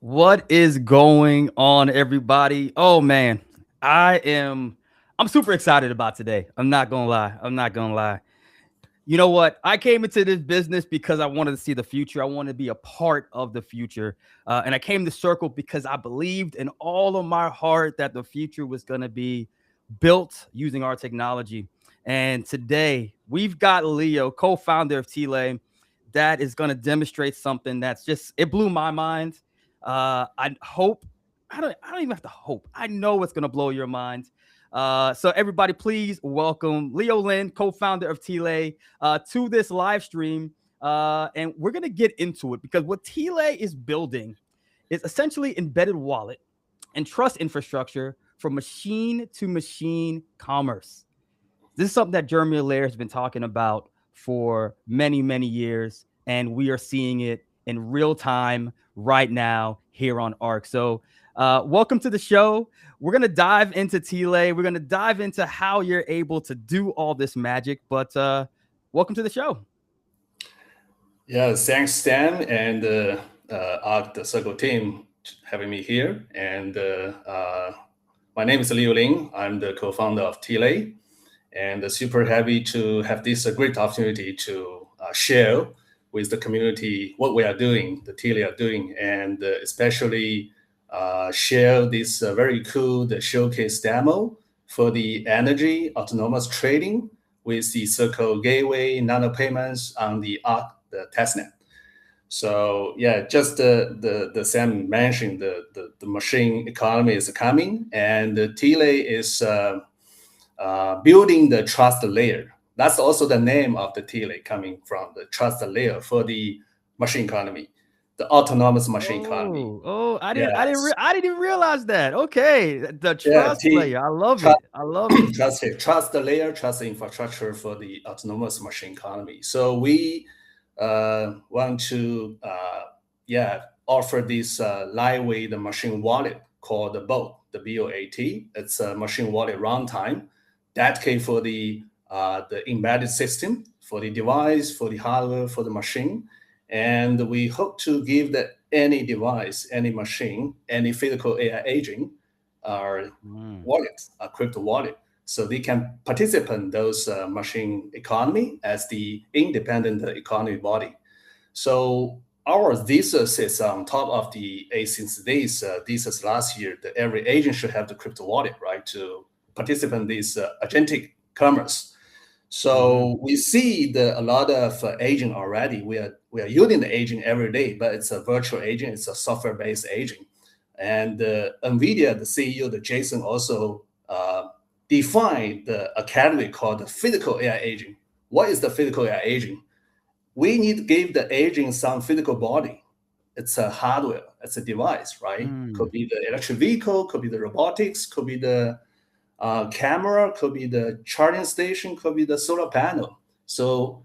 What is going on, everybody? Oh man, I'm super excited about today. I'm not gonna lie. I'm not gonna lie. You know what? I came into this business because I wanted to see the future. I wanted to be a part of the future. And I came to Circle because I believed in all of my heart that the future was going to be built using our technology. And today we've got Leo, co founder of Tile, that is going to demonstrate something that's just, it blew my mind. I hope, I don't even have to hope. I know it's going to blow your mind. So everybody, please welcome Leo Lin, co-founder of Tile, to this live stream. And we're going to get into it because what Tile is building is essentially embedded wallet and trust infrastructure for machine to machine commerce. This is something that Jeremy Allaire has been talking about for many, many years, and we are seeing it in real time right now here on ARC. So, welcome to the show. We're going to dive into Tile. We're going to dive into how you're able to do all this magic, but welcome to the show. Yeah, thanks, Stan, and ARC, the Circle team, having me here. And my name is Liu Ling. I'm the co-founder of Tile, and super happy to have this great opportunity to share with the community what we are doing, the Tile are doing, and especially share this very cool showcase demo for the energy autonomous trading with the Circle Gateway nano payments on the ARC, the testnet. So yeah, just the Sam mentioned the machine economy is coming, and the Tile is building the trust layer. That's also the name of the Tile, coming from the trust layer for the machine economy, the autonomous machine economy. I didn't even realize that. Okay, the Yeah, trust layer. I love trust, it. I love it. trust the layer, trust the infrastructure for the autonomous machine economy. So we want to offer this lightweight machine wallet called the BOAT, the BOAT. It's a machine wallet runtime dedicated for the embedded system, for the device, for the hardware, for the machine. And we hope to give that any device, any machine, any physical AI agent, our wallet, a crypto wallet, so they can participate in those machine economy as the independent economy body. So our thesis is on top of the since this thesis last year that every agent should have the crypto wallet, right, to participate in this agentic commerce. So we see a lot of agent already. We are using the agent every day, but it's a virtual agent. It's a software-based agent. And NVIDIA, the CEO, the Jason, also defined a category called the physical AI agent. What is the physical AI agent? We need to give the agent some physical body. It's a hardware. It's a device, right? Could be the electric vehicle, could be the robotics, could be the camera, could be the charging station, could be the solar panel. So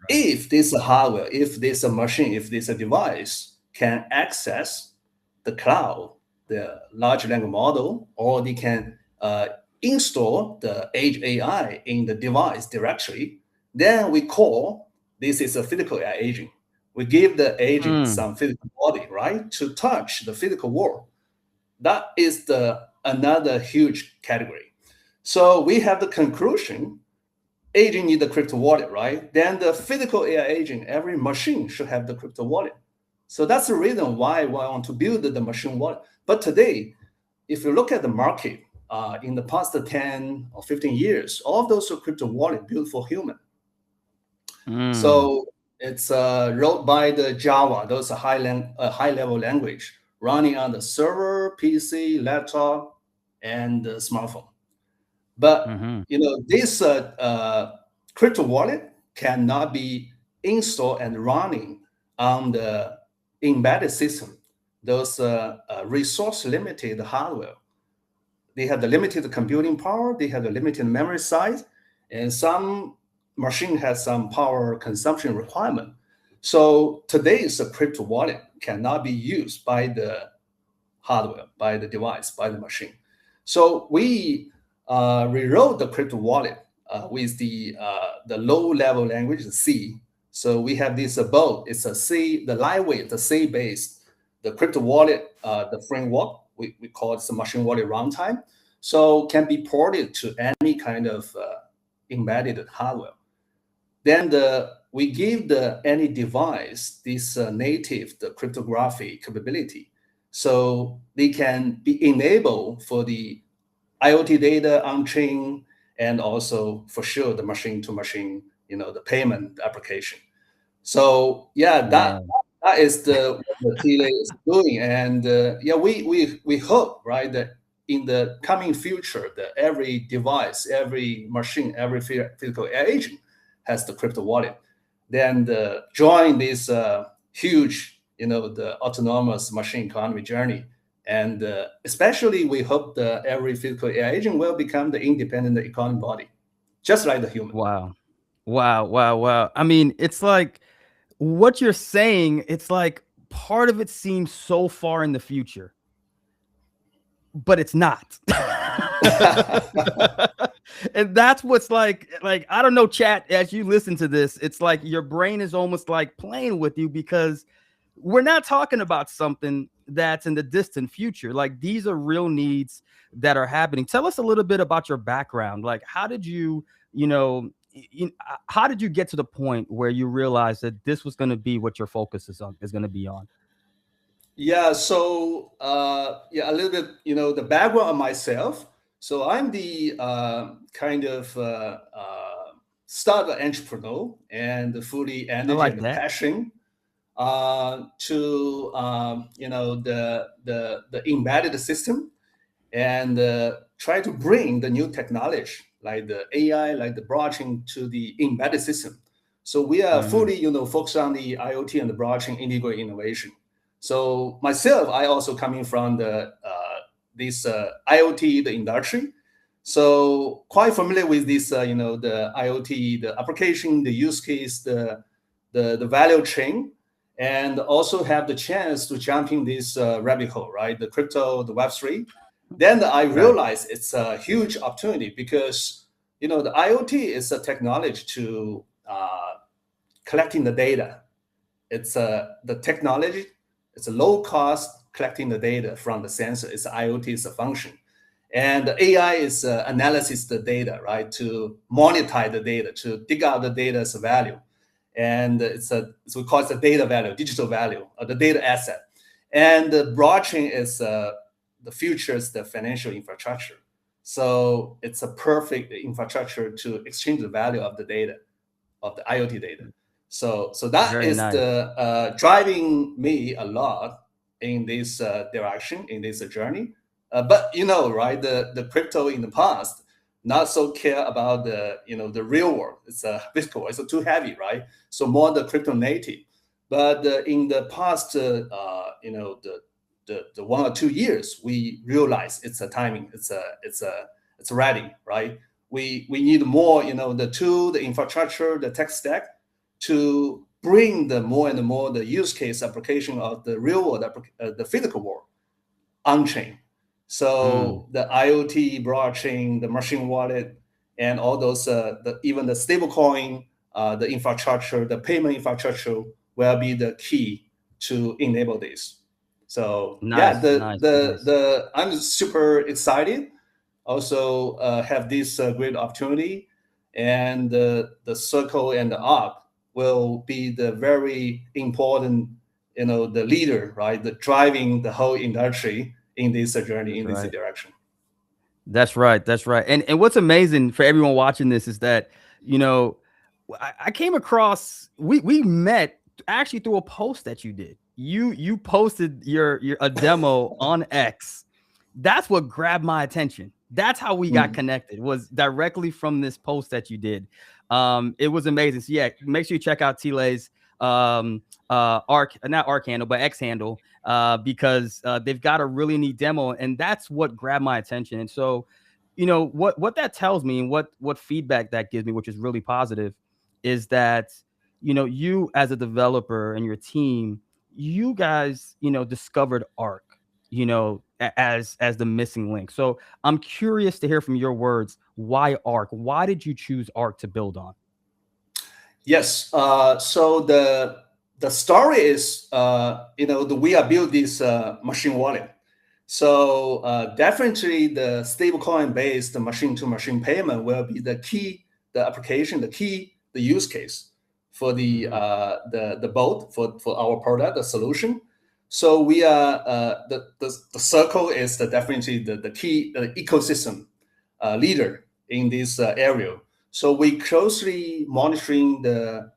if this hardware, if this a machine, if this a device can access the cloud, the large language model, or they can install the edge AI in the device directly, then we call this is a physical AI agent. We give the agent some physical body, right, to touch the physical world. That is the another huge category. So we have the conclusion, agent need the crypto wallet, right? Then the physical AI agent, every machine should have the crypto wallet. So that's the reason why I want to build the machine wallet. But today, if you look at the market in the past 10 or 15 years, all of those are crypto wallet built for human. So it's wrote by the Java, those are high level language, running on the server, PC, laptop, and the smartphone. But this crypto wallet cannot be installed and running on the embedded system. Those resource limited hardware. They have the limited computing power. They have the limited memory size, and some machine has some power consumption requirement. So today's crypto wallet cannot be used by the hardware, by the device, by the machine. So we rewrote the crypto wallet with the low level language C. So we have this boat. It's a C, the lightweight, the C based, the crypto wallet, the framework, we call it the machine wallet runtime, so can be ported to any kind of embedded hardware. Then we give any device this native cryptography capability, so they can be enabled for the IoT data on-chain, and also for sure the machine-to-machine, the payment application. So yeah, that is what the TLA is doing, and yeah, we hope, right, that in the coming future, that every device, every machine, every physical AI agent has the crypto wallet. Then join this huge, the autonomous machine economy journey. And especially, we hope that every physical AI agent will become the independent economic body, just like the human. Wow. Wow. Wow. Wow. I mean, it's like what you're saying, it's like part of it seems so far in the future, but it's not. And that's what's like, I don't know, chat, as you listen to this, it's like your brain is almost like playing with you, because we're not talking about something that's in the distant future. Like, these are real needs that are happening. Tell us a little bit about your background. Like, how did you, how did you get to the point where you realized that this was going to be what your focus is going to be on? Yeah, so yeah, a little bit, the background of myself. So I'm the kind of startup entrepreneur, and fully I energy like and that. passion to the embedded system, and try to bring the new technology like the AI, like the blockchain, to the embedded system. So we are fully, focused on the IoT and the blockchain integrated innovation. So myself, I also coming from the this IoT, the industry. So quite familiar with this, the IoT, the application, the use case, the value chain, and also have the chance to jump in this rabbit hole, right? The crypto, the Web3. Then I realized it's a huge opportunity, because the IoT is a technology to collecting the data. It's the technology. It's a low cost collecting the data from the sensor. It's IoT is a function, and the AI is analysis the data, right? To monetize the data, to dig out the data's value, and we call it the data value, digital value, or the data asset. And the blockchain is the future is the financial infrastructure. So it's a perfect infrastructure to exchange the value of the data, of the IoT data. So that Very is nice. the driving me a lot in this direction, in this journey. But right, the crypto in the past not so care about the real world. It's Bitcoin. It's too heavy, right? So more the crypto native. But in the past, the 1 or 2 years, we realize it's a timing. It's ready, right? We need more, the tool, the infrastructure, the tech stack, to bring the more and more the use case application of the real world, the physical world, on chain. So the IoT, blockchain, the machine wallet, and all those, even the stable coin, the infrastructure, the payment infrastructure will be the key to enable this. So yeah, Nice. I'm super excited. Also have this great opportunity, and the circle and the arc will be the very important, the leader, right? The driving the whole industry in this journey, in this direction. That's right. That's right. And what's amazing for everyone watching this is that, I came across, we met actually through a post that you did. You posted your a demo on X. That's what grabbed my attention. That's how we got connected, was directly from this post that you did. It was amazing. So yeah, make sure you check out T-Lay's not arc handle, but X handle, because they've got a really neat demo, and that's what grabbed my attention. And so, what that tells me, and what feedback that gives me, which is really positive, is that you as a developer and your team, you guys discovered arc, as the missing link. So I'm curious to hear from your words, why arc? Why did you choose arc to build on? Yes. So the story is, we are build this machine wallet. So definitely the stablecoin based machine-to-machine payment will be the key, the application, the use case for the boat for our product, the solution. So we are the Circle is definitely the key ecosystem leader in this area. So we closely monitoring the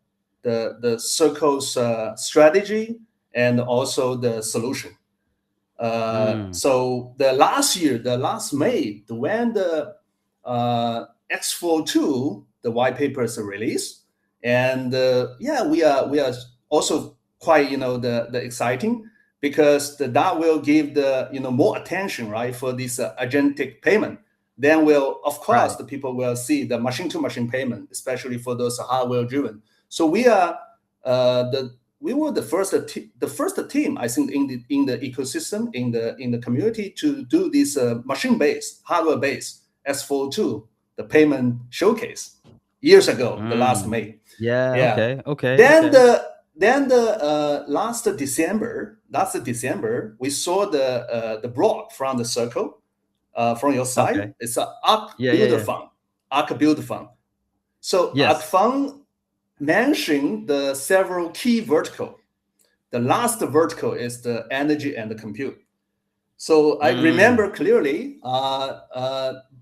Circle's strategy and also the solution. So the last May, when the X42, the white papers are released, and we are also quite the exciting, because that will give the more attention, right, for this agentic payment. Then will, of course, the people will see the machine-to-machine payment, especially for those hardware driven. So we are we were the first team, I think, in the ecosystem, in the community, to do this machine-based, hardware-based S42, the payment showcase years ago, the last May. Yeah. Okay. Then the last December, we saw the blog from the Circle, from your side. Okay. It's a Arc Builder Fund. Arc Builder Fund. So Arc Fund mentioned the several key vertical. The last vertical is the energy and the compute. So I remember clearly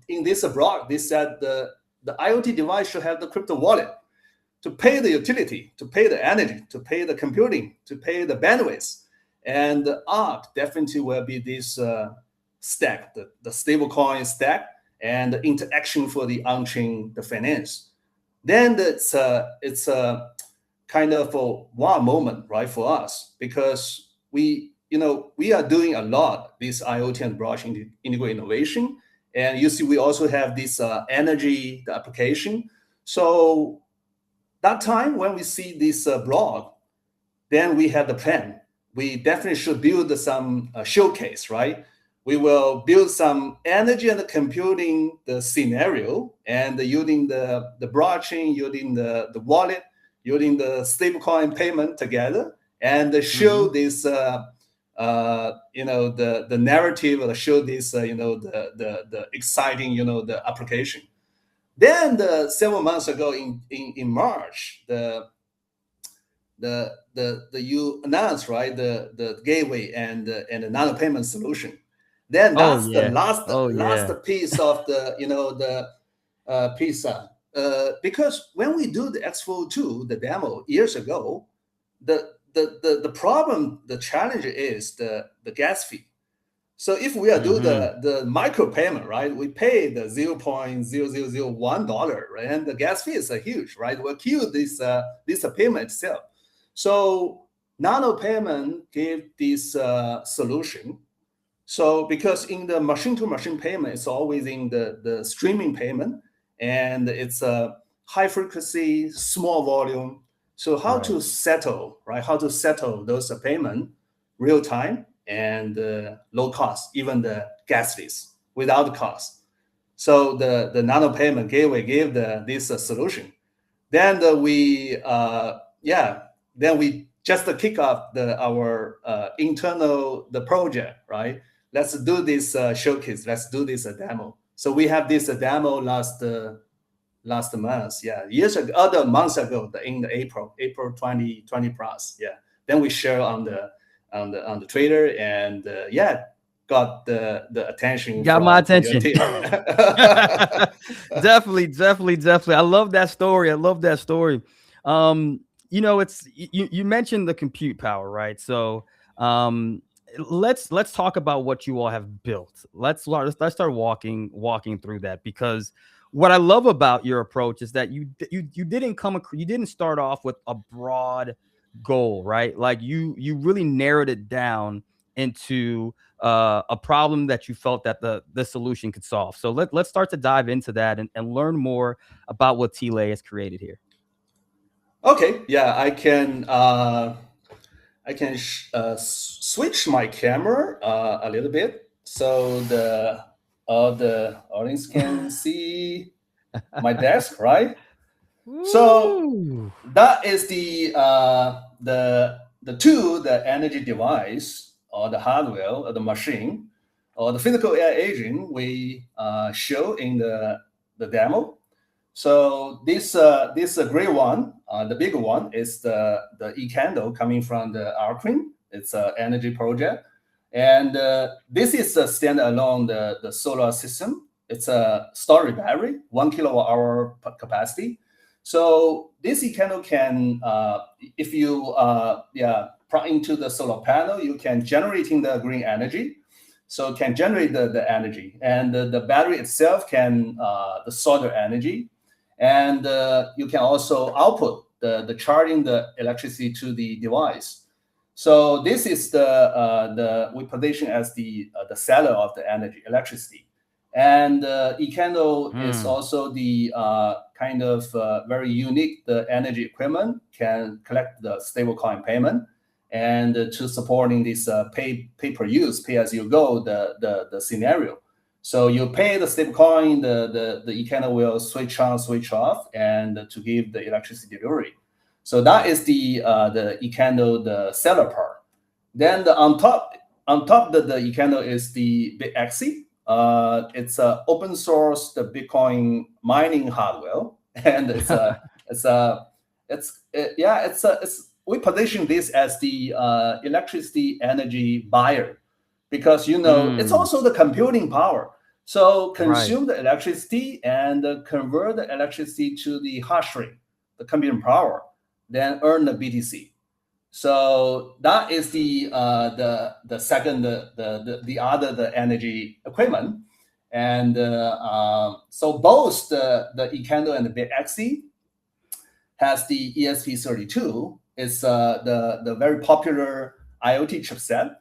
in this blog, they said the IoT device should have the crypto wallet to pay the utility, to pay the energy, to pay the computing, to pay the bandwidth. And the Arc definitely will be this stack, the stablecoin stack, and the interaction for the on-chain, the finance. Then it's a kind of a wow moment, right, for us, because we are doing a lot this IoT and blockchain integrated innovation, and you see we also have this energy, the application. So that time when we see this blog, then we had the plan. We definitely should build some showcase, right? We will build some energy and computing the scenario, and using the blockchain, using the wallet, using the stablecoin payment together, and show this the narrative, show this the exciting the application. Then several months ago in March, you announced, right, the gateway and the nano payment solution. Then that's the last piece of the pizza. Because when we do the X42, the demo years ago, the problem, the challenge is the gas fee. So if we are do the micro payment, right, we pay the $0.0001, right, and the gas fee is huge, right? We'll kill this payment itself. So nano payment gave this solution. So because in the machine-to-machine payment, it's always in the streaming payment, and it's a high frequency, small volume. So how to settle, right? How to settle those payment real time and low cost, even the gas fees without cost. So the nano payment gateway gave this solution. Then we just kick off our internal project, right? Let's do this showcase. Let's do this demo. So we have this demo last month, other months ago, in the April 2020 plus, Then we share on the Twitter, and got the attention. Got my attention. Definitely. I love that story. It's you mentioned the compute power, right? So let's talk about what you all have built. Let's start walking through that, because what I love about your approach is that you didn't start off with a broad goal, right? Like you really narrowed it down into a problem that you felt that the solution could solve. So let's start to dive into that and learn more about what T-Lay has created here. Okay, I can switch my camera a little bit, so the audience can see my desk, right? So Ooh. that is the energy device or the hardware or the machine or the physical AI agent we show in the demo. So this gray one, the big one, is the eCandle coming from the Arcrim. It's an energy project, and this is a standalone the solar system. It's a storage battery, 1 kilowatt-hour capacity. So this eCandle can, if you plug into the solar panel, you can generating the green energy. So it can generate the energy, and the battery itself can the solar energy, and you can also output the charging the electricity to the device. So this is the we position as the seller of the energy electricity, and eCandle is also the kind of very unique the energy equipment can collect the stablecoin payment, and to supporting this pay per use, pay as you go the scenario. So you pay the stablecoin, the eCandle will switch on, switch off, and to give the electricity delivery. So that is the eCandle, the seller part. Then on top the eCandle is the BitXE. It's a open source the Bitcoin mining hardware, and we position this as the electricity energy buyer, because it's also the computing power. So consume the electricity and convert the electricity to the hash rate, the computing power, then earn the BTC. So that is the second the other the energy equipment, and so both the eCandle and the BitXE has the ESP32. It's the very popular IoT chipset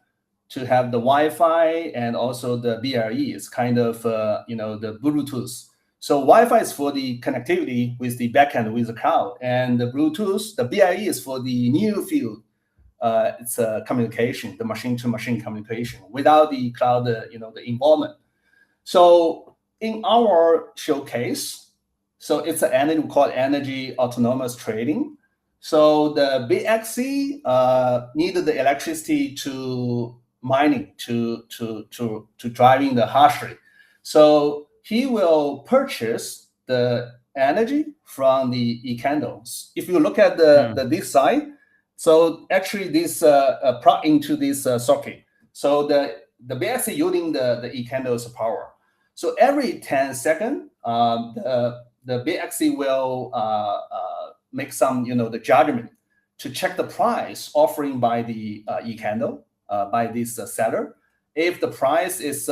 to have the Wi-Fi and also the BLE. It's kind of the Bluetooth. So Wi-Fi is for the connectivity with the backend with the cloud, and the Bluetooth, the BLE is for the near field. It's a communication, the machine-to-machine communication without the cloud, the involvement. So in our showcase, so it's an energy we call energy autonomous trading. So the BitXE needed the electricity to mining to driving the hash rate. So he will purchase the energy from the eCandles. If you look at this side, so actually this plug into this socket. So the BitXE using the eCandles power. So every 10 seconds, the BitXE will make some the judgment to check the price offering by the eCandle by this seller. If the price is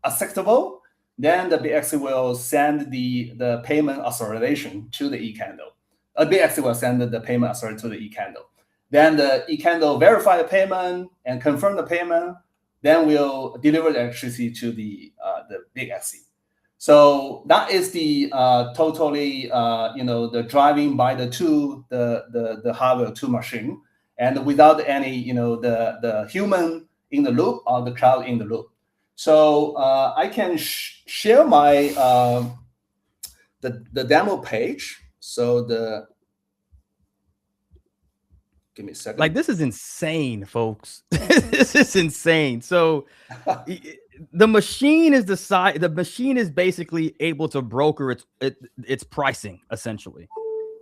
acceptable, then the BitXE will send the payment authorization to the eCandle. BitXE will send the payment authorization to the eCandle. Then the eCandle verify the payment and confirm the payment. Then we'll deliver the electricity to the BitXE. So that is the totally the driving by the two the hardware two machine, and without any the human in the loop or the cloud in the loop. So I can share my the demo page. So give me a second. Like, this is insane, folks. This is insane. So the machine is the machine is basically able to broker its pricing, essentially.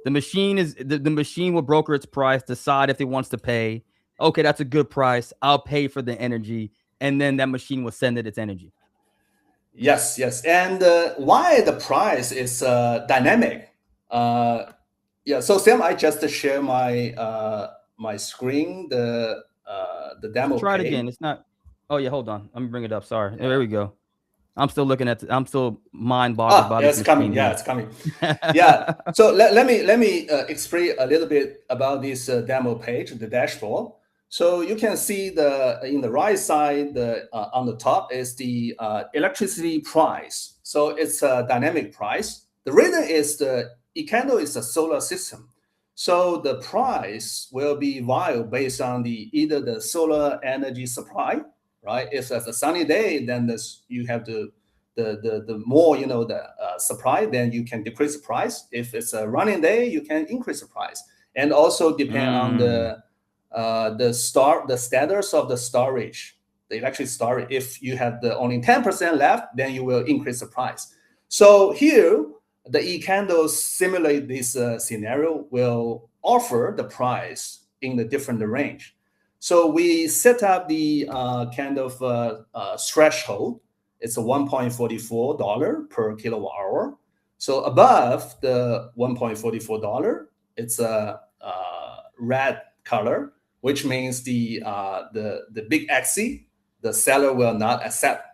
The machine is the machine will broker its price, decide if it wants to pay. Okay, that's a good price. I'll pay for the energy, and then that machine will send it its energy. Yes. And why the price is dynamic? So Sam, I just share my my screen, the demo. Try it again. It's not. Oh yeah, hold on. Let me bring it up. Sorry. There we go. I'm still looking at. I'm still mind boggled by this. It's coming. Yeah, it's coming. Yeah. So let me explain a little bit about this demo page, the dashboard. So you can see in the right side, on the top is the electricity price. So it's a dynamic price. The reason is the eCandle is a solar system. So the price will be variable based on either the solar energy supply, right? If it's a sunny day, then you have to the more the supply, then you can decrease the price. If it's a running day, you can increase the price. And also depend on the status of the storage, the electric storage. If you have the only 10% left, then you will increase the price. So here the eCandle simulate this scenario, will offer the price in the different range. So we set up the kind of threshold. It's a $1.44 per kilowatt hour. So above the $1.44, it's a red color, which means the big axis, the seller will not accept.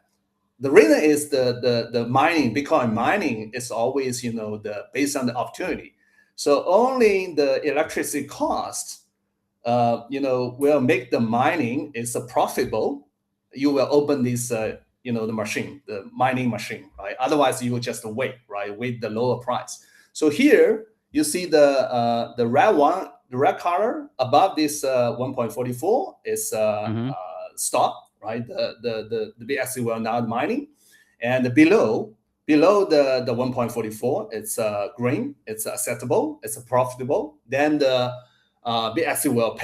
The reason is the mining, Bitcoin mining is always the based on the opportunity. So only the electricity cost will make the mining is profitable. You will open this the machine, the mining machine, right? Otherwise you will just wait, right? Wait the lower price. So here you see the red one, the red color above this 1.44 is stop, right? The BXC will not mining, and below the 1.44, it's green, it's acceptable, it's profitable. Then the BXC will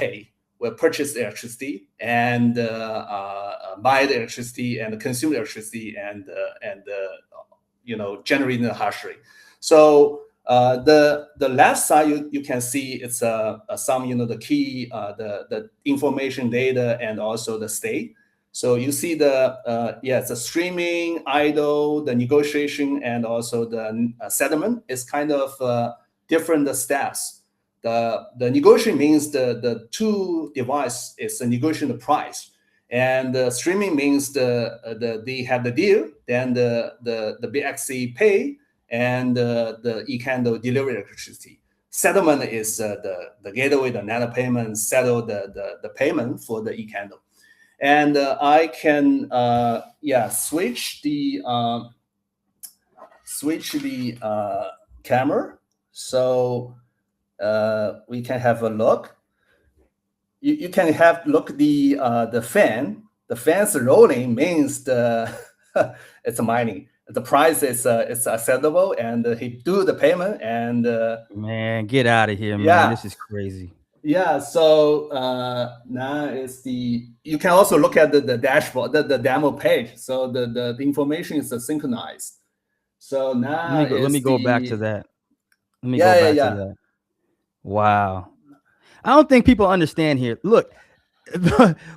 purchase the electricity and buy the electricity and consume the electricity and generating the hash rate. So the left side you can see it's some the key the information data and also the state. So you see the streaming, idle, the negotiation, and also the settlement is kind of different steps. The negotiation means the two device is negotiating the price, and the streaming means they have the deal, then the BXC pay, and the eCandle deliver electricity. Settlement is the gateway, the nano payment, settle the payment for the eCandle. And I can switch the camera, so we can have a look. You can have look the fan. The fan's rolling means it's mining. The price is acceptable, and he do the payment. And man, get out of here, man! This is crazy. Yeah, so now is you can also look at the dashboard, the demo page. So the information is synchronized. So now let me go back to that. Let me go back to that. Wow. I don't think people understand here. Look,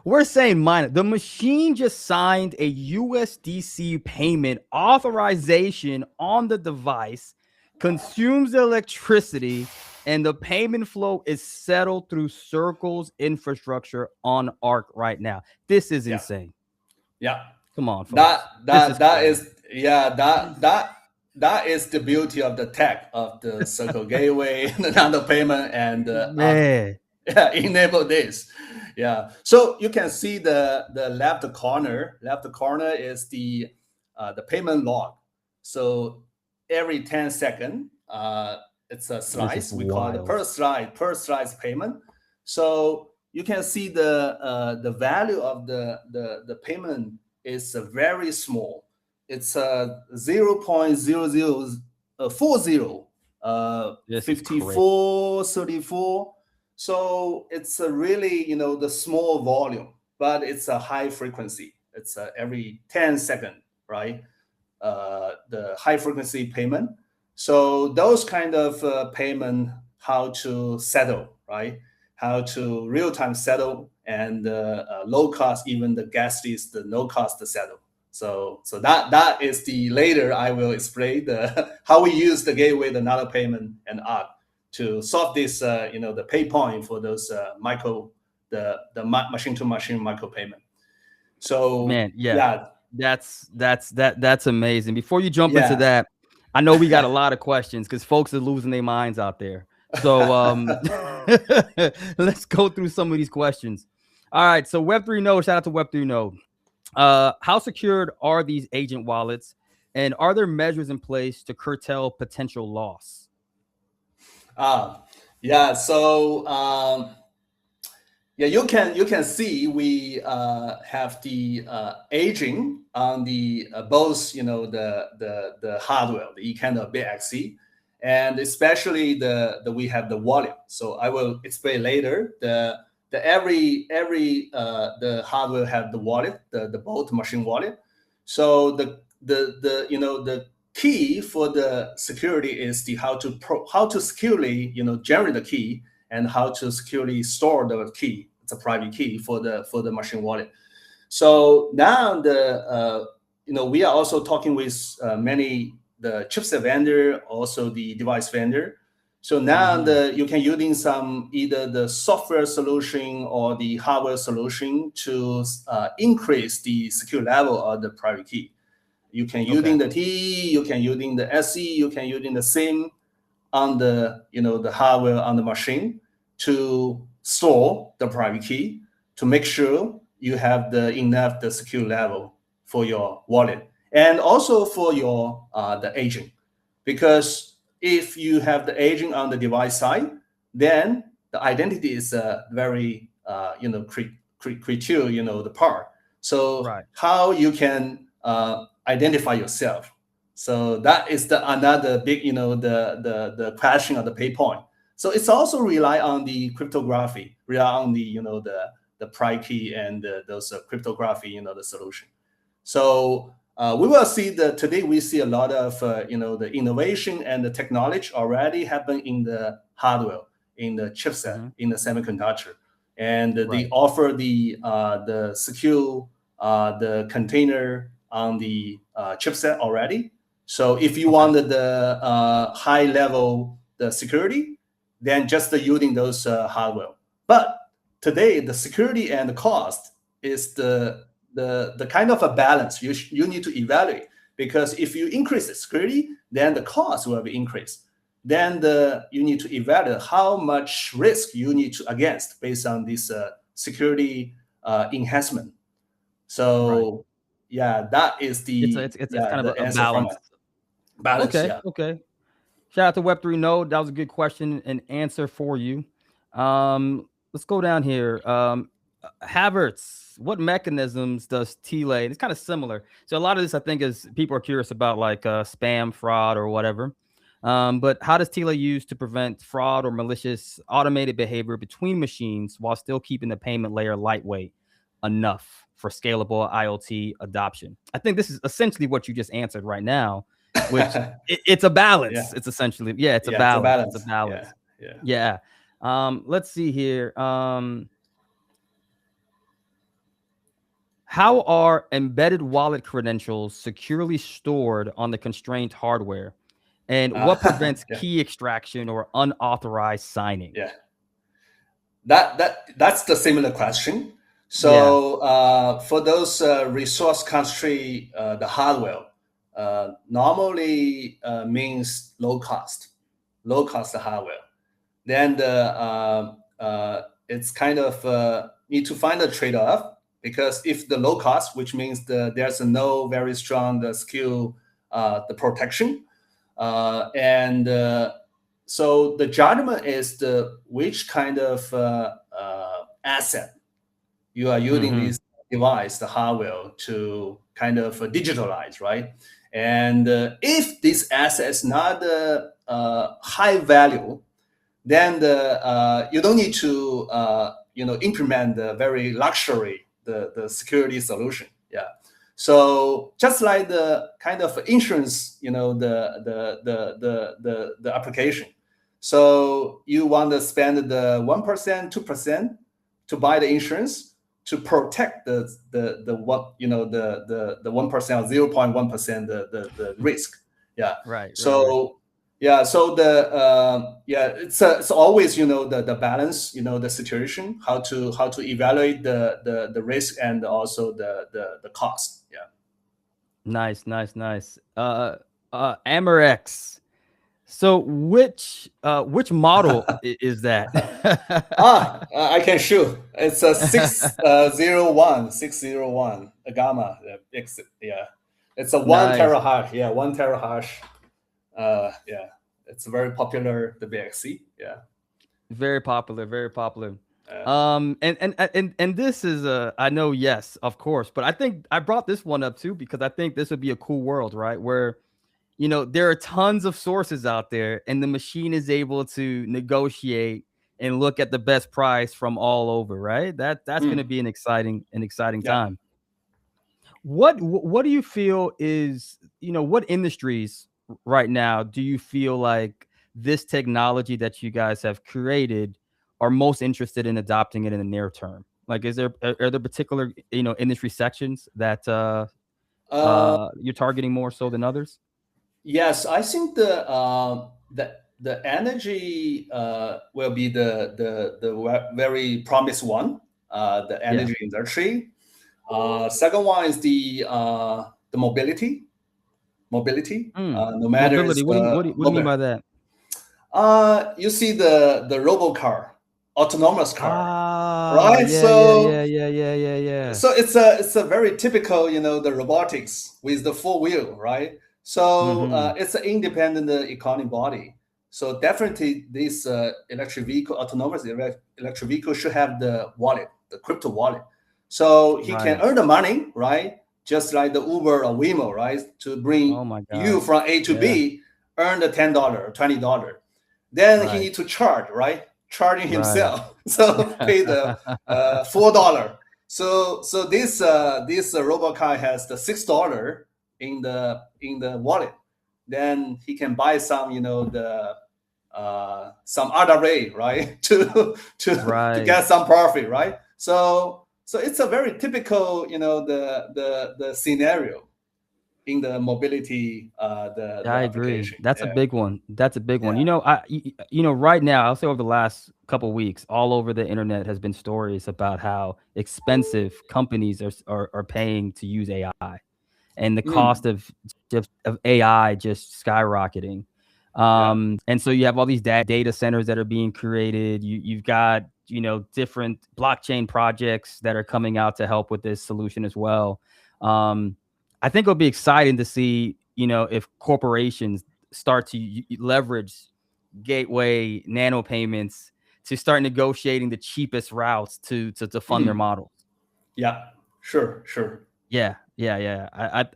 we're saying mine. The machine just signed a USDC payment authorization on the device, consumes electricity, and the payment flow is settled through Circle's infrastructure on Arc right now. This is insane. Yeah. Come on, folks. That is the beauty of the tech of the Circle Gateway, the nano payment, and enable this. Yeah. So you can see the left corner. Left corner is the payment log. So every 10 seconds, it's a slice. We call it per slice payment. So you can see the value of the payment is very small. It's 0.0040 5434. So it's really the small volume, but it's a high frequency. It's every 10 seconds, right? The high frequency payment. So those kind of payment, how to settle, right? How to real time settle, and low cost, even the gas is the no cost to settle. So that is the later I will explain how we use the gateway, the nano payment, and Arc to solve this the pay point for those machine to machine micro payment. So man, that's amazing. Before you jump into that, I know we got a lot of questions because folks are losing their minds out there. So let's go through some of these questions. All right, so Web3 Node, shout out to Web3 Node. How secured are these agent wallets, and are there measures in place to curtail potential loss? Yeah, you can see we have the aging on the both, the hardware, the kind of BXC, and especially the we have the wallet. So I will explain later. The every the hardware have the wallet, the both machine wallet. So the key for the security is the how to securely generate the key and how to securely store the key. It's a private key for the machine wallet. So now we are also talking with many the chipset vendor, also the device vendor. So now you can using some either the software solution or the hardware solution to increase the secure level of the private key. You can using the T, you can using the SE, you can using the SIM on the the hardware on the machine to store the private key to make sure you have the secure level for your wallet and also for your the agent. Because if you have the agent on the device side, then the identity is very critical, the part. So how you can identify yourself. So that is another big, the question of the pay point. So it's also rely on the cryptography, rely on the, the private key and those cryptography, the solution. So we will see today we see a lot of, the innovation and the technology already happen in the hardware, in the chipset, in the semiconductor. And they offer the secure, the container on the chipset already. So if you wanted the high level the security, then just using those hardware. But today the security and the cost is the kind of a balance you need to evaluate, because if you increase the security, then the cost will be increased. Then you need to evaluate how much risk you need to against based on this security enhancement. So yeah, that is it's kind of a answer balance. from balance. Okay. Shout out to Web3 Node. That was a good question and answer for you. Let's go down here. Havertz, what mechanisms does T-Lay? It's kind of similar. So a lot of this, I think, is people are curious about like spam, fraud, or whatever. But how does T-Lay use to prevent fraud or malicious automated behavior between machines while still keeping the payment layer lightweight enough for scalable IoT adoption? I think this is essentially what you just answered right now, which it's a balance. It's essentially, it's a balance. It's a balance. Yeah. Let's see here. How are embedded wallet credentials securely stored on the constrained hardware? And what prevents key extraction or unauthorized signing? Yeah, that's the similar question. So for those resource constraint, the hardware normally means low cost hardware. Then it's kind of need to find a trade-off, because if the low cost, which means there's no very strong skill, the protection. So the judgment is which kind of asset you are using this device, the hardware, to kind of digitalize, right? And if this asset is not high value, then you don't need to implement the very luxury the security solution. Yeah. So just like the kind of insurance, the application. So you want to spend the 1%, 2% to buy the insurance to protect the 1% or 0.1% the risk. Yeah. Right. So yeah, so it's always the balance, the situation, how to evaluate the risk and also the cost. Yeah. Nice. Amerex. So which model is that? I can show. It's a 601 a gamma. Yeah, it's a 1 terahash. Yeah, 1 terahash. Yeah, it's very popular, the BXC. Yeah, very popular. And this is I know, yes, of course, but I think I brought this one up too because I think this would be a cool world, right? Where there are tons of sources out there, and the machine is able to negotiate and look at the best price from all over, right? That's going to be an exciting Yeah. time. What do you feel is, what industries right now do you feel like this technology that you guys have created are most interested in adopting it in the near term? Like, are there particular, industry sections that you're targeting more so than others? Yes, I think the energy will be the very promised one. The Yeah. energy industry. Second one is the mobility. No matter Mobility. it's What do you mean by that? you see the robo car, autonomous car, Ah, right? yeah, yeah, yeah, yeah, yeah, yeah, yeah. So it's a very typical, the robotics with the four wheel, right? So Mhm. it's an independent economic body. So definitely this electric vehicle, autonomous electric vehicle should have the wallet, the crypto wallet. So he can Right. earn the money, right? Just like the Uber or Waymo, right? To Oh bring my you God. from A to Yeah. B, earn the $10 or $20. Then he Right. need to charge, right? Charging Right. himself. So pay the $4. So this robot car has the $6 in the wallet. Then he can buy some, the some other way, right? To Right. get some profit, right? So it's a very typical, the scenario in the mobility, the I agree. application. That's a Yeah, big one. That's a big one. yeah. Right now, I'll say over the last couple of weeks, all over the internet has been stories about how expensive companies are paying to use AI, and the cost Mm, of AI just skyrocketing. yeah. And so you have all these data centers that are being created. You've got, different blockchain projects that are coming out to help with this solution as well. Um, I think it'll be exciting to see, if corporations start to leverage gateway nano payments to start negotiating the cheapest routes to fund their Mm, models. yeah. Sure. Yeah, yeah, yeah.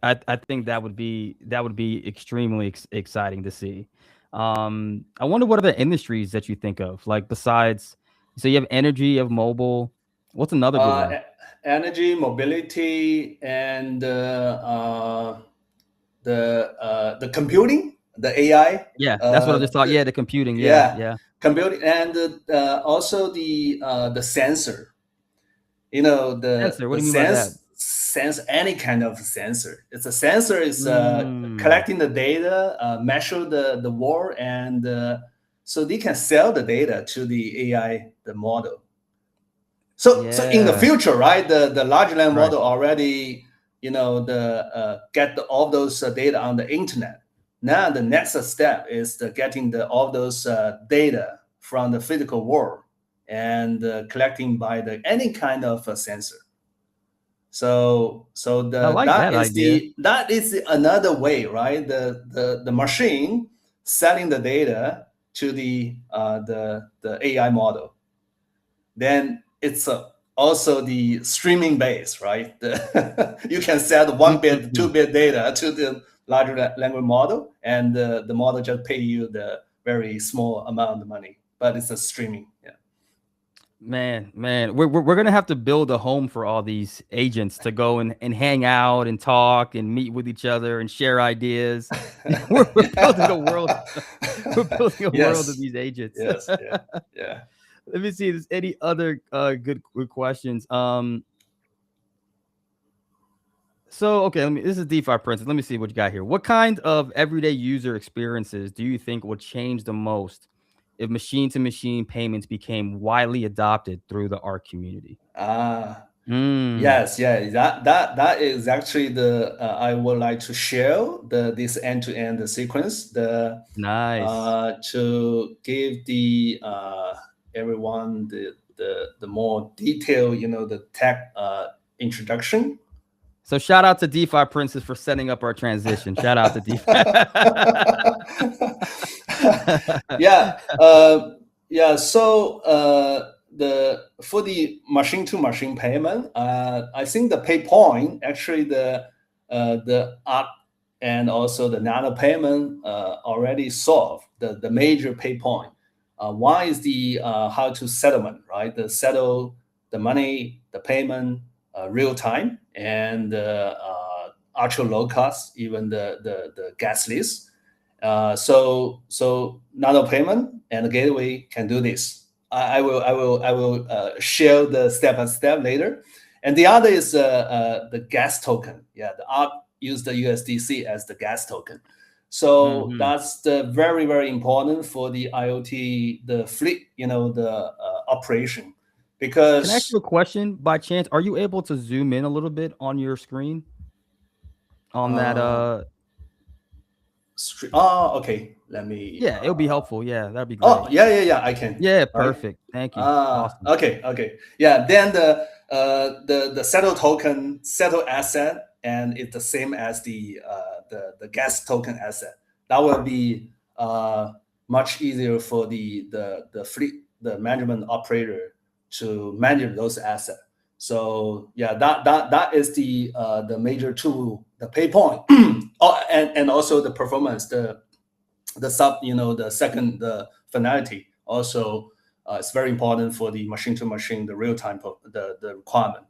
I think that would be extremely exciting to see. I wonder what other industries that you think of, like besides. So you have energy, you have mobile. What's another good one? Energy, mobility, and the computing, the AI. Yeah, that's what I just thought. Yeah, the computing. Yeah, Yeah, yeah. computing, and also the sensor. The Sensor. What the do you mean by that? sense any kind of sensor. It's a sensor is Mm, collecting the data, measure the world, and so they can sell the data to the AI, the model. So in the yeah. future, right, the large language Right. model already, get all those data on the internet. Now the next step is getting all those data from the physical world and collecting by any kind of sensor. So I like that idea. that is another way, right? The machine selling the data to the AI model. Then it's also the streaming base, right? You can sell the 1 bit, Mm-mm-mm. 2 bit data to the larger language model, and the model just pay you the very small amount of money. But it's a streaming. Yeah. Man, we're gonna have to build a home for all these agents to go and hang out and talk and meet with each other and share ideas. We're building a world. We're building a world of Yes. these agents. Yes. Yeah. Yeah. Let me see if there's any other good questions. So okay, this is DeFi Princess. Let me see what you got here. What kind of everyday user experiences do you think would change the most if machine to machine payments became widely adopted through the art community? Ah. Mm, Yes, yeah, that is actually the I would like to share this end-to-end sequence nice. to give the everyone the more detailed, the tech introduction. So shout out to DeFi Princess for setting up our transition. Shout out to DeFi. Yeah, yeah. So for the machine-to-machine payment, I think the pay point actually the ARC and also the nano payment already solve the major pay point. One is the how to settlement, right? The settle the money, the payment real time, and ultra low cost, even the gas list. So nano payment and the gateway can do this. I will share the step by step later. And the other is the gas token. Yeah, the ARC use the USDC as the gas token. So that's the very important for the IoT, the fleet, the operation. Because can I ask you a question by chance? Are you able to zoom in a little bit on your screen? On that okay. Let me yeah, it'll be helpful. Yeah, that'd be great. Oh, yeah, I can. Yeah, perfect. Right? Thank you. Awesome. Okay. Yeah, then the settle token, settle asset, and it's the same as the gas token asset. That will be much easier for the fleet, the management operator to manage those assets. So yeah, that is the major tool, the pay point, and also the performance, the second, the finality also is very important for the machine-to-machine, the real-time, the requirement.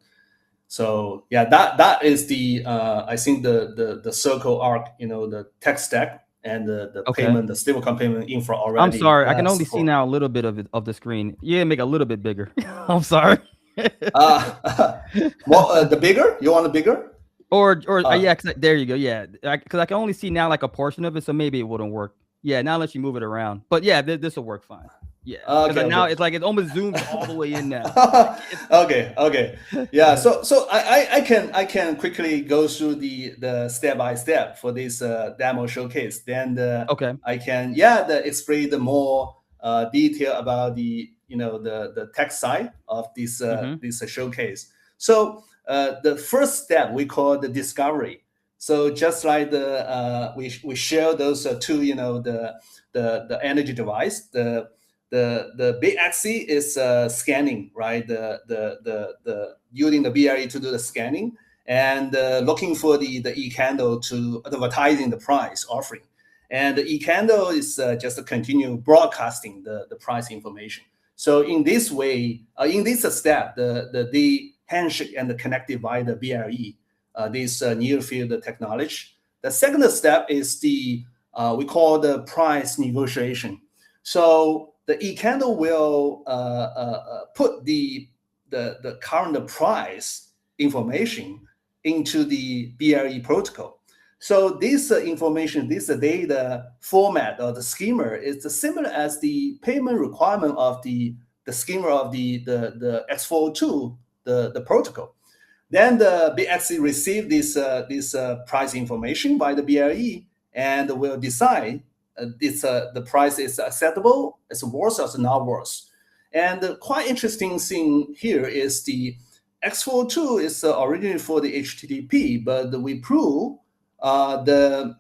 So yeah, that is the I think the circle arc, the tech stack and the payment, the stablecoin payment infra already. I'm sorry, I can only see now a little bit of the screen. Yeah, make it a little bit bigger. I'm sorry. The bigger? You want it bigger? Or yeah, there you go. Yeah, because I can only see now like a portion of it, so maybe it wouldn't work. Yeah, now let you move it around. But yeah, this will work fine. Yeah, because now it's like it almost zooms all the way in now. Okay. Yeah, so I can quickly go through the step by step for this demo showcase. Then I can explain the more detail about the the tech side of this this showcase. So the first step we call the discovery. So just like we share those two, the energy device, the big axis is scanning, right? The using the BRE to do the scanning and looking for the e-candle to advertising the price offering. And the e-candle is just to continue broadcasting the price information. So in this way, in this step, the handshake and the connected by the BRE, this near field technology. The second step is the we call the price negotiation. So the e-candle will put the current price information into the BRE protocol. So this information, this data format or the schema is similar as the payment requirement of the schema of the X402, the protocol. Then the BXC receive this price information by the BRE and will decide the price is acceptable, it's worth or it's not worth. And the quite interesting thing here is the X402 is originally for the HTTP, but we prove the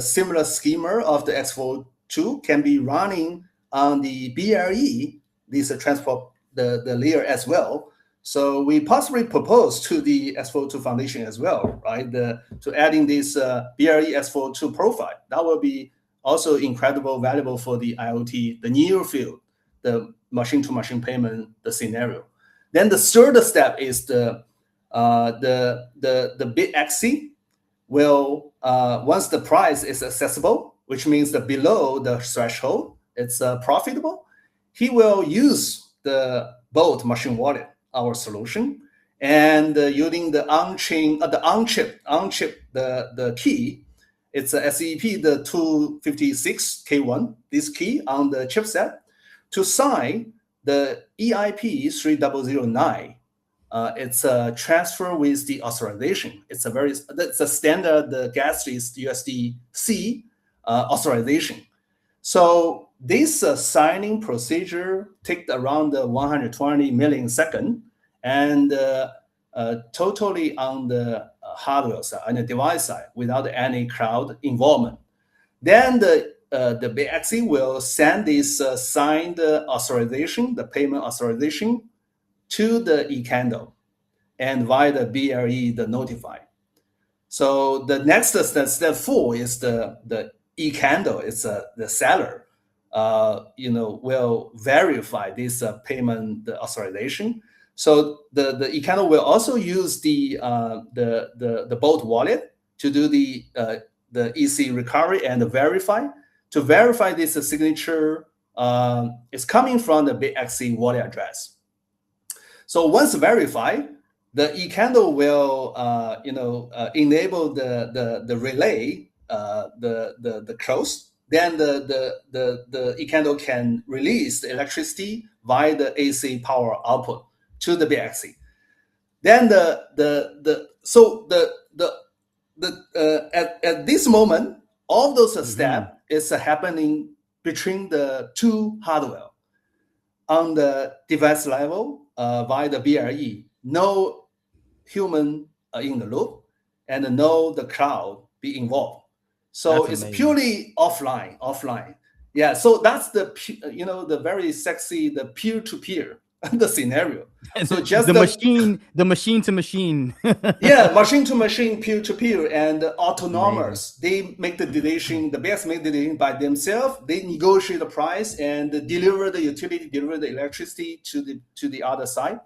similar schema of the X402 can be running on the BRE, this transport the layer as well. So we possibly propose to the S42 Foundation as well, right? To adding this BRE S42 profile. That will be also incredible, valuable for the IoT, the near field, the machine-to-machine payment, the scenario. Then the third step is the bit XC will once the price is accessible, which means that below the threshold, it's profitable. He will use the both machine wallet, our solution, and using the on-chain, on-chip, the key, it's a SEP, the 256K1, this key on the chipset, to sign the EIP 3009. It's a transfer with the authorization. It's a standard gas list USDC authorization. So this signing procedure takes around 120 milliseconds and totally on the hardware side, on the device side, without any cloud involvement. Then the the BXC will send this signed authorization, the payment authorization, to the eCandle, and via the BLE, the notify. So the next step 4 is the eCandle. It's the seller, will verify this payment the authorization. So the eCandle will also use the Bolt wallet to do the EC recovery and verify. To verify this signature is coming from the BXC wallet address. So once verified, the eCandle will enable the relay, the close. Then the eCandle can release the electricity via the AC power output to the BXC. Then at this moment, all those steps is happening between the two hardware. On the device level, via the BLE, no human in the loop, and no the cloud be involved. So That's it's amazing. purely offline. Yeah, so that's the very sexy, the peer-to-peer the scenario. So just the machine to machine. yeah, machine to machine, peer to peer, and autonomous. They make the decision. The BS make the decision by themselves. They negotiate the price and deliver the utility, deliver the electricity to the other side.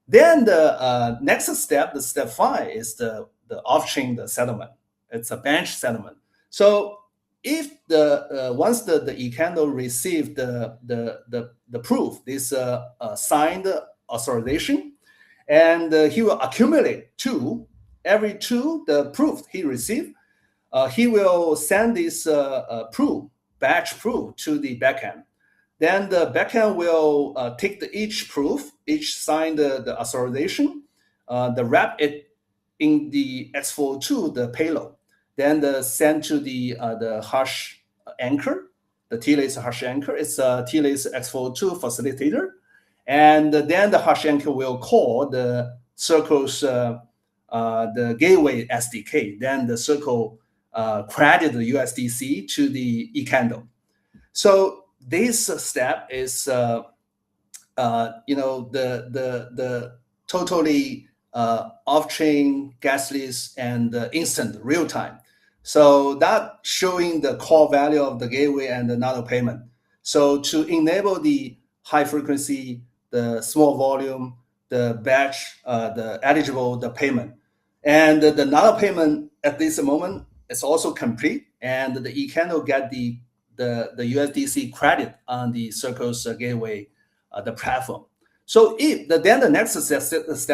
Then the next step, the step 5, is the off-chain the settlement. It's a bench settlement. So if once the eCandle received the proof, this signed authorization, and he will accumulate every two the proof he received, he will send this batch proof to the backend. Then the backend will take each signed the authorization, wrap it in the X42, the payload. Then send to the hash anchor, the TLACE hash anchor. It's a TLACE X42 facilitator. And then the hash anchor will call the Circle's the gateway SDK. Then the Circle credit the USDC to the eCandle. So this step is the totally off-chain, gasless, and instant real time. So that showing the core value of the gateway and the nano payment. So to enable the high frequency, the small volume, the batch, the eligible, the payment, and the nano payment at this moment is also complete, and the eCandle get the USDC credit on the Circle's gateway, the platform. So then the next step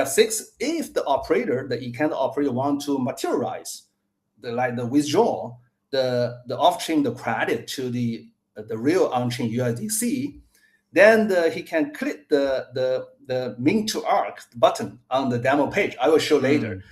6, if the eCandle operator want to materialize the withdraw the off-chain the credit to the real on-chain USDC, then he can click the mint to arc button on the demo page. I will show later.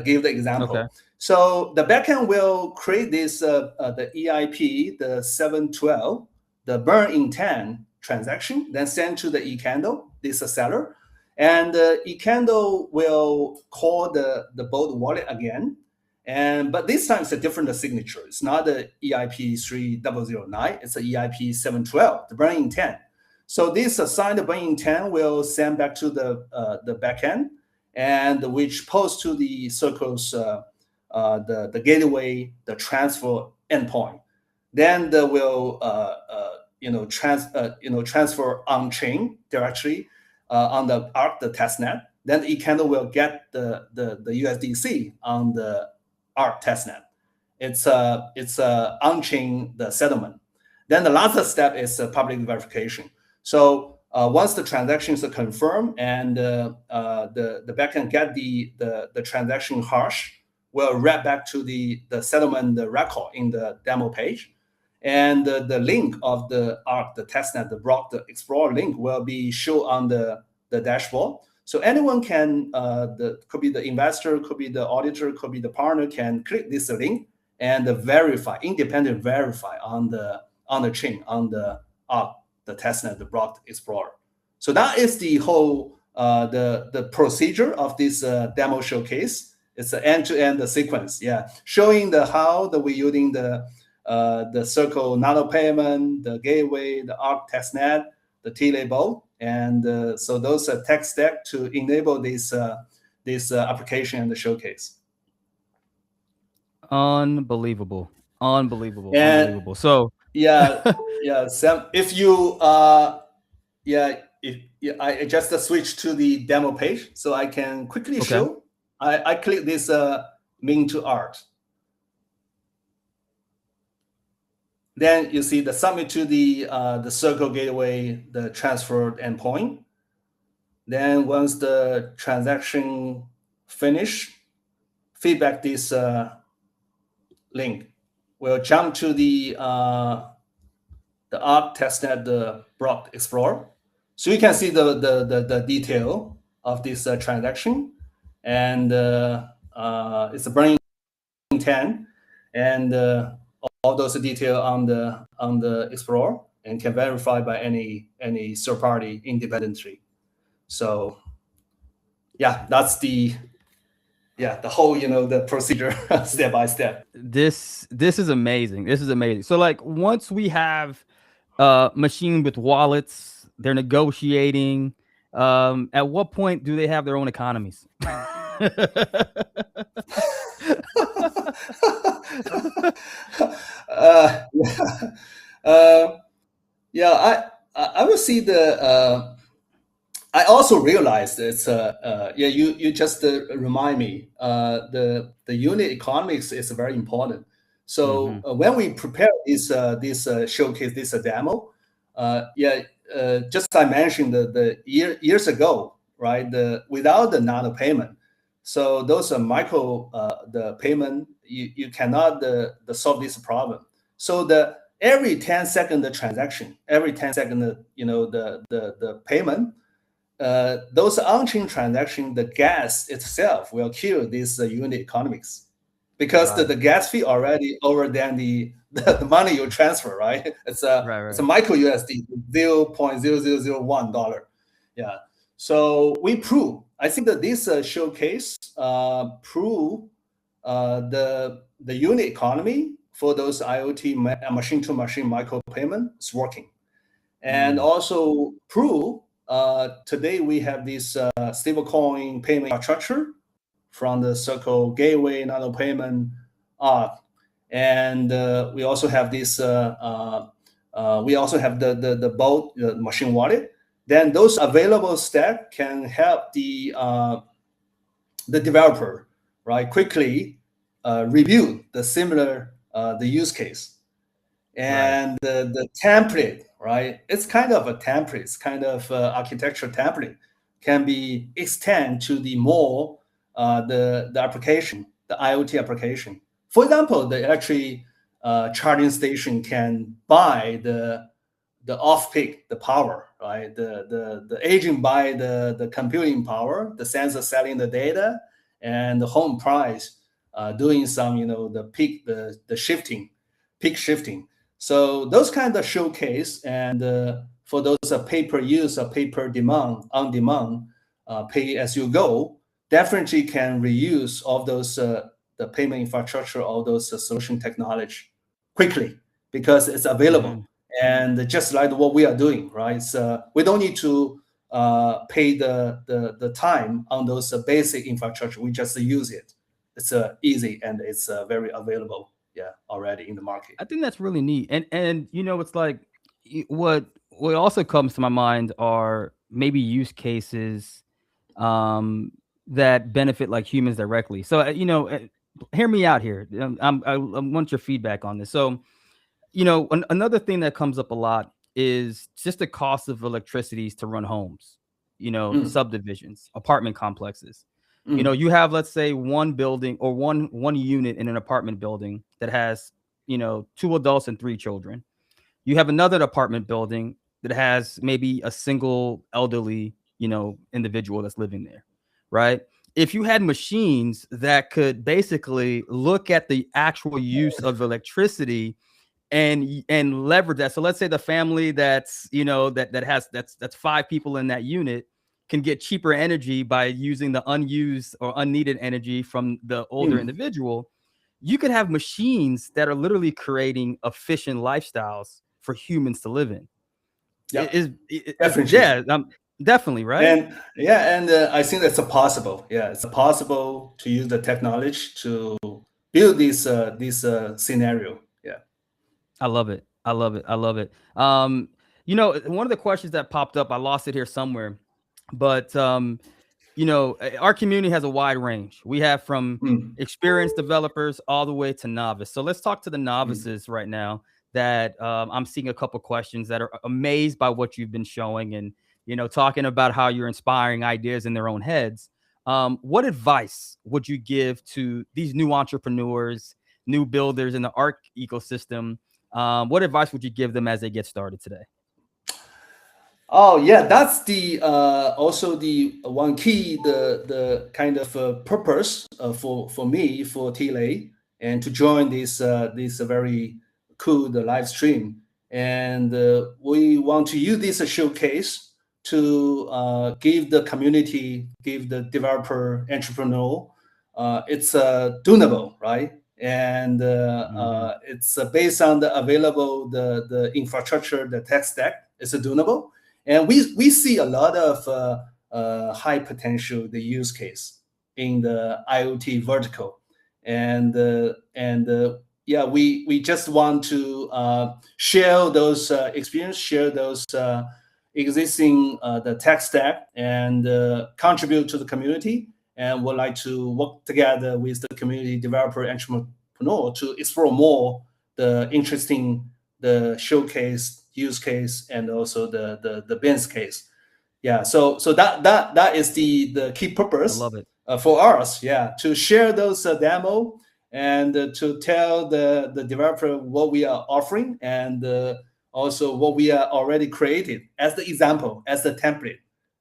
Give the example. Okay. So the backend will create this the EIP, the 712, the burn intent transaction, then send to the eCandle, this seller, and the eCandle will call the Bolt wallet again, but this time it's a different signature. It's not the EIP 3009, it's the EIP 712, the burn intent. So this signed burn intent will send back to the backend, and which posts to the Circle's the gateway, the transfer endpoint. Then they will transfer on chain directly on the ARC, the testnet. Then the eCandle will get the USDC on the ARC testnet. It's on chain the settlement. Then the last step is public verification. So once the transactions are confirmed and the backend get the transaction hash, will wrap back to the settlement record in the demo page, and the link of the ARC, the testnet, the block, the Explorer link will be shown on the dashboard. So anyone can, could be the investor, could be the auditor, could be the partner, can click this link and independent verify on the chain, on the ARC, the testnet, the block, the Explorer. So that is the whole the procedure of this demo showcase. It's an end-to-end sequence, showing how we're using the the Circle Nano Payment, the Gateway, the ARC Testnet, the T-Label, and so those are tech stack to enable this application and the showcase. Unbelievable. And So Sam, if you I just switch to the demo page so I can quickly show. I click this Min to Art. Then you see the submit to the Circle Gateway, the transfer endpoint. Then once the transaction finish, feedback this link. We'll jump to the ARC testnet, the block explorer. So you can see the detail of this transaction, and it's a burning 10, and all those detail on the explorer, and can verify by any third party independently. So yeah, that's the whole the procedure step by step. This is amazing. So like once we have machine with wallets, they're negotiating. At what point do they have their own economies? I will see the. I also realized it's you just remind me the unit economics is very important. So when we prepare this showcase, this demo, just I mentioned the years ago, right? Without the nano payment, so those are micro the payment you cannot solve this problem. So every 10-second transaction, every 10-second the payment. Those on-chain transactions, the gas itself will kill this unit economics, because the gas fee already over than the money you transfer, right? It's a micro USD, $0.0001. Yeah. So we prove. I think that this showcase prove the unit economy for those IoT machine-to-machine micro payment is working, and also prove. Today we have this stablecoin payment infrastructure from the Circle Gateway, Nano Payment, and we also have this. We also have the both machine wallet. Then those available stack can help the developer, right, quickly review the similar the use case, and the template. Right, it's kind of a template, it's kind of architecture template, can be extend to the more the application, the IoT application. For example, the electric charging station can buy the off-peak, the power, right? The agent buy the computing power, the sensor selling the data, and the home price doing some the peak the shifting, peak shifting. So those kind of showcase, and for those pay per use or pay per demand, on demand, pay as you go, definitely can reuse all those the payment infrastructure, all those solution technology quickly, because it's available. And just like what we are doing, right? So we don't need to pay the time on those basic infrastructure. We just use it. It's easy, and it's very available. Yeah, already in the market. I think that's really neat. And it's like what also comes to my mind are maybe use cases that benefit like humans directly. So hear me out here. I want your feedback on this. So another thing that comes up a lot is just the cost of electricity to run homes, subdivisions, apartment complexes. You have, let's say, one building or one unit in an apartment building that has 2 adults and 3 children. You have another apartment building that has maybe a single elderly individual that's living there, right? If you had machines that could basically look at the actual use of electricity and leverage that. So let's say the family that's that's 5 people in that unit can get cheaper energy by using the unused or unneeded energy from the older individual. you could have machines that are literally creating efficient lifestyles for humans to live in. Yeah, Definitely. Definitely, right? And I think that's a possible. Yeah, it's possible to use the technology to build this scenario. Yeah. I love it. I love it. I love it. One of the questions that popped up, I lost it here somewhere, but our community has a wide range. We have from Mm, experienced developers all the way to novice. So let's talk to the mm. novices right now that I'm seeing a couple questions that are amazed by what you've been showing and, talking about how you're inspiring ideas in their own heads. What advice would you give to these new entrepreneurs, new builders in the ARC ecosystem? What advice would you give them as they get started today? Oh yeah, that's the also the one key, the kind of purpose for me, for Tile, and to join this very cool the live stream. And we want to use this showcase to give the community, give the developer, entrepreneur, it's tunable, right? And Mhm. it's based on the available the infrastructure, the tech stack. It's tunable, and we see a lot of high potential the use case in the IoT vertical, and yeah, we just want to share those experience, share those existing the tech stack, and contribute to the community, and would like to work together with the community developer entrepreneur to explore more the interesting the showcase use case, and also the business case. Yeah, so that is the key I love purpose it. for us. Yeah, to share those demo, and to tell the developer what we are offering, and also what we are already created as the example, as the template.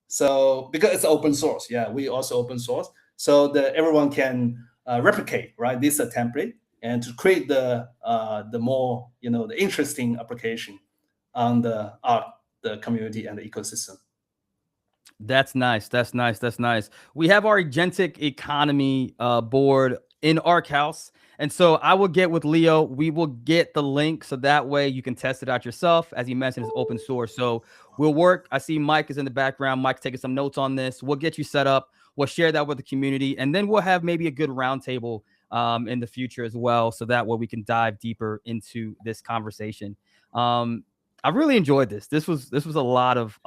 So because it's open source, yeah, we also open source, so that everyone can replicate, right, this template, and to create the more the interesting application on the community and the ecosystem. That's nice. That's nice. That's nice. We have our agentic economy board in Arc House. And so I will get with Leo. We will get the link so that way you can test it out yourself. As you mentioned, it's open source. So we'll work. I see Mike is in the background. Mike's taking some notes on this. We'll get you set up. We'll share that with the community. And then we'll have maybe a good roundtable in the future as well. So that way we can dive deeper into this conversation. I really enjoyed this. This was a lot of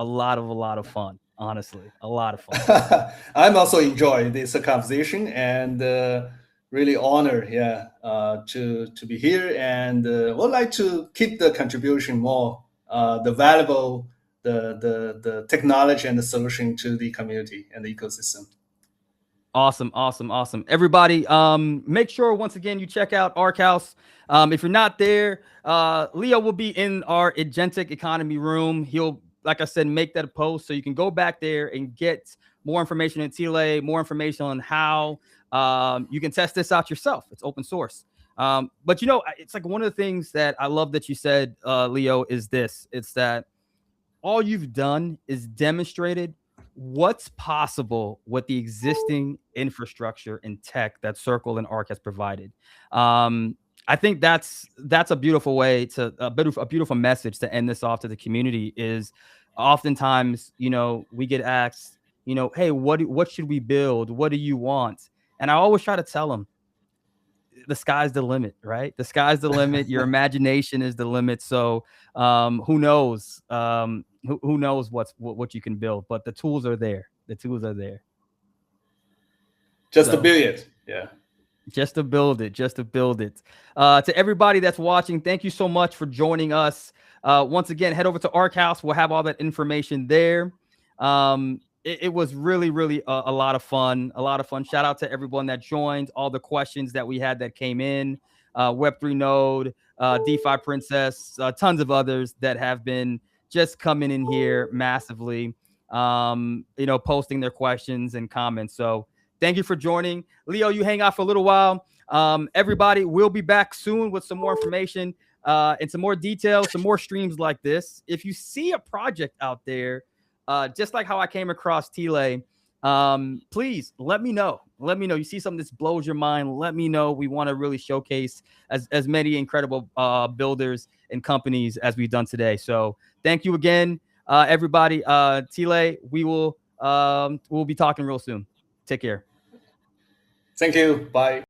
fun. Honestly, a lot of fun. I'm also enjoying this conversation, and really honored, yeah, to be here, and would like to keep the contribution more, the valuable, the technology and the solution to the community and the ecosystem. Awesome. Everybody, make sure once again you check out Arc House. If you're not there, Leo will be in our agentic economy room. He'll, like I said, make that a post so you can go back there and get more information in Tile, more information on how you can test this out yourself. It's open source. But it's like one of the things that I love that you said, Leo, is this. It's that all you've done is demonstrated what's possible with the existing infrastructure and tech that Circle and Arc has provided. I think that's a beautiful way to a beautiful message to end this off to the community. Is oftentimes we get asked, hey, what should we build? What do you want? And I always try to tell them, the sky's the limit, right? The sky's the limit. Your imagination is the limit. So who knows? Who knows what you can build? But the tools are there. The tools are there. Just to build it. Yeah. Just to build it. Just to build it. To everybody that's watching, thank you so much for joining us. Once again, head over to Arc House. We'll have all that information there. It was really a lot of fun. Shout out to everyone that joined, all the questions that we had that came in, Web3 Node, DeFi Princess, tons of others that have been just coming in here massively, posting their questions and comments. So thank you for joining. Leo, you hang out for a little while. Everybody, we'll be back soon with some more information and some more details, some more streams like this. If you see a project out there, just like how I came across Tile, Please let me know. Let me know. You see something that blows your mind. Let me know. We want to really showcase as many incredible builders and companies as we've done today. So thank you again, everybody. Tile, we'll be talking real soon. Take care. Thank you. Bye.